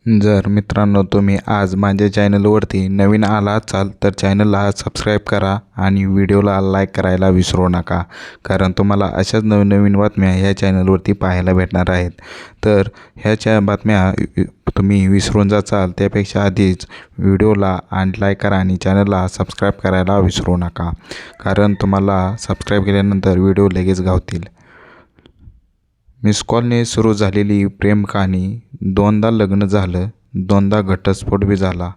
जर मित्रांनो तुम्ही आज माझ्या चॅनलवरती नवीन आला असाल तर चॅनलला सबस्क्राईब करा आणि व्हिडिओला लाईक करायला विसरू नका, कारण तुम्हाला अशाच नवीन नवीन बातम्या ह्या चॅनलवरती पाहायला भेटणार आहेत. तर ह्याच्या बातम्या तुम्ही विसरून जाचाल त्यापेक्षा आधीच व्हिडिओला आणि लाईक करा आणि चॅनलला सबस्क्राईब करायला विसरू नका, कारण तुम्हाला सबस्क्राईब केल्यानंतर व्हिडिओ लगेच गावतील. मिस कॉलने सुरू झालेली प्रेम कहाणी. दोनदा लग्न झालं, दोनदा घटस्फोट बी झाला.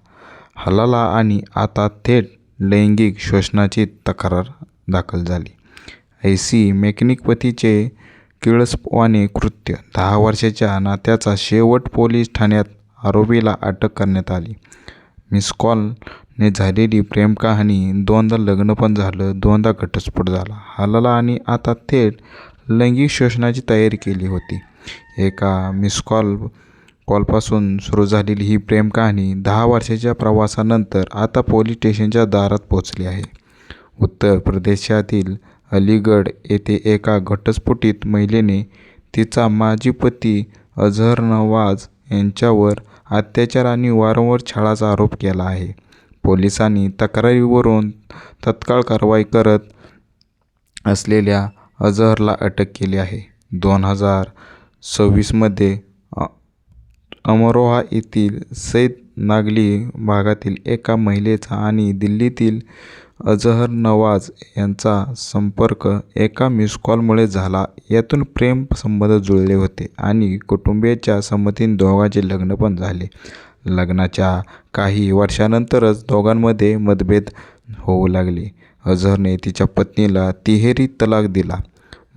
हलाला आणि आता थेट लैंगिक शोषणाची तक्रार दाखल झाली. ऐसी मेकॅनिक पतीचे किळसवाणे कृत्य. 10 वर्षाच्या नात्याचा शेवट. पोलीस ठाण्यात आरोपीला अटक करण्यात आली. मिस कॉलने झालेली प्रेम कहाणी. दोनदा लग्न पण झालं, दोनदा घटस्फोट झाला. हलाला आणि आता थेट लैंगिक शोषणाची तयारी केली होती. एका मिस कॉलपासून सुरू झालेली ही प्रेम कहाणी 10 वर्षाच्या प्रवासानंतर आता पोलीस स्टेशनच्या दारात पोहोचली आहे. उत्तर प्रदेशातील अलीगढ येथे एका घटस्फोटित महिलेने तिचा माजी पती अझहर नवाज यांच्यावर अत्याचार आणि वारंवार छळाचा आरोप केला आहे. पोलिसांनी तक्रारीवरून तत्काळ कारवाई करत असलेल्या अझहरला अटक केली आहे. 2026मध्ये अमरोहा येथील सैद नागली भागातील एका महिलेचा आणि दिल्लीतील अझहर नवाज यांचा संपर्क एका मिस कॉलमुळे झाला. यातून प्रेम संबंध जुळले होते आणि कुटुंबियांच्या संमतीने दोघांचे लग्न पण झाले. लग्नाच्या काही वर्षांनंतरच दोघांमध्ये मतभेद होऊ लागले. अझहरने तिच्या पत्नीला तिहेरी तलाक दिला.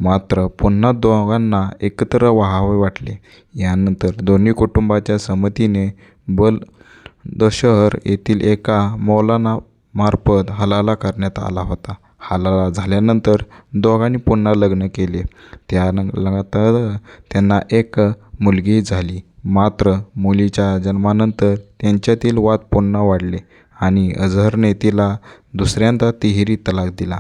मात्र पुन्हा दोघांना एकत्र व्हावे वाटले. यानंतर दोन्ही कुटुंबाच्या संमतीने बुलंदशहर येथील एका मौलानामार्फत हलाला करण्यात आला होता. हलाला झाल्यानंतर दोघांनी पुन्हा लग्न केले. त्यानंतर त्यांना एक मुलगीही झाली. मात्र मुलीच्या जन्मानंतर त्यांच्यातील वाद पुन्हा वाढले आणि अझहरने तिला दुसऱ्यांदा तिहेरी तलाक दिला.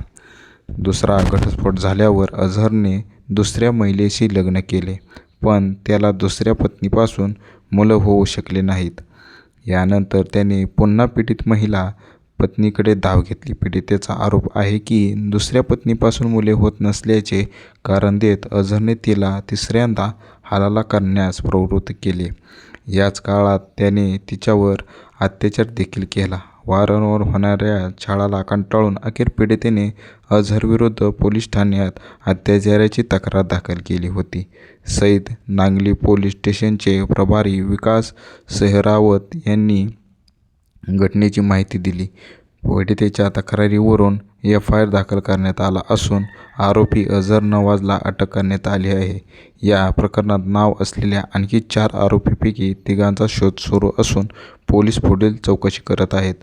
दुसरा घटस्फोट झाल्यावर अझहरने दुसऱ्या महिलेशी लग्न केले, पण त्याला दुसऱ्या पत्नीपासून मुलं होऊ शकले नाहीत. यानंतर त्याने पुन्हा पीडित महिला पत्नीकडे धाव घेतली. पीडितेचा आरोप आहे की दुसऱ्या पत्नीपासून मुले होत नसल्याचे कारण देत अझहरने तिला तिसऱ्यांदा हलाला करण्यास प्रवृत्त केले. याच काळात त्याने तिच्यावर अत्याचार देखील केला. वारंवार होणाऱ्या छळाला कंटाळून अखेर पीडितेने अझहरविरुद्ध पोलीस ठाण्यात अत्याचाराची तक्रार दाखल केली होती. सैद नागली पोलीस स्टेशनचे प्रभारी विकास सेहरावत यांनी घटनेची माहिती दिली. पीडितेच्या तक्रारीवरून FIR दाखल करण्यात आला असून आरोपी अझहर नवाजला अटक करण्यात आली आहे. या प्रकरणात नाव असलेल्या आणखी 4 आरोपींपैकी तिघांचा शोध सुरू असून पोलीस पुढील चौकशी करत आहेत.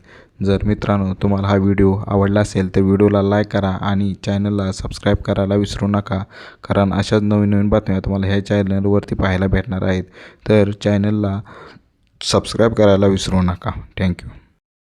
जर मित्रांनो तुम्हाला हा व्हिडिओ आवडला असेल तर व्हिडिओला लाईक करा आणि चॅनलला सबस्क्राईब करायला विसरू नका, कारण अशाच नवीन नवीन बातम्या तुम्हाला ह्या चॅनलवरती पाहायला भेटणार आहेत. तर चॅनलला सबस्क्राईब करायला विसरू नका. थँक्यू.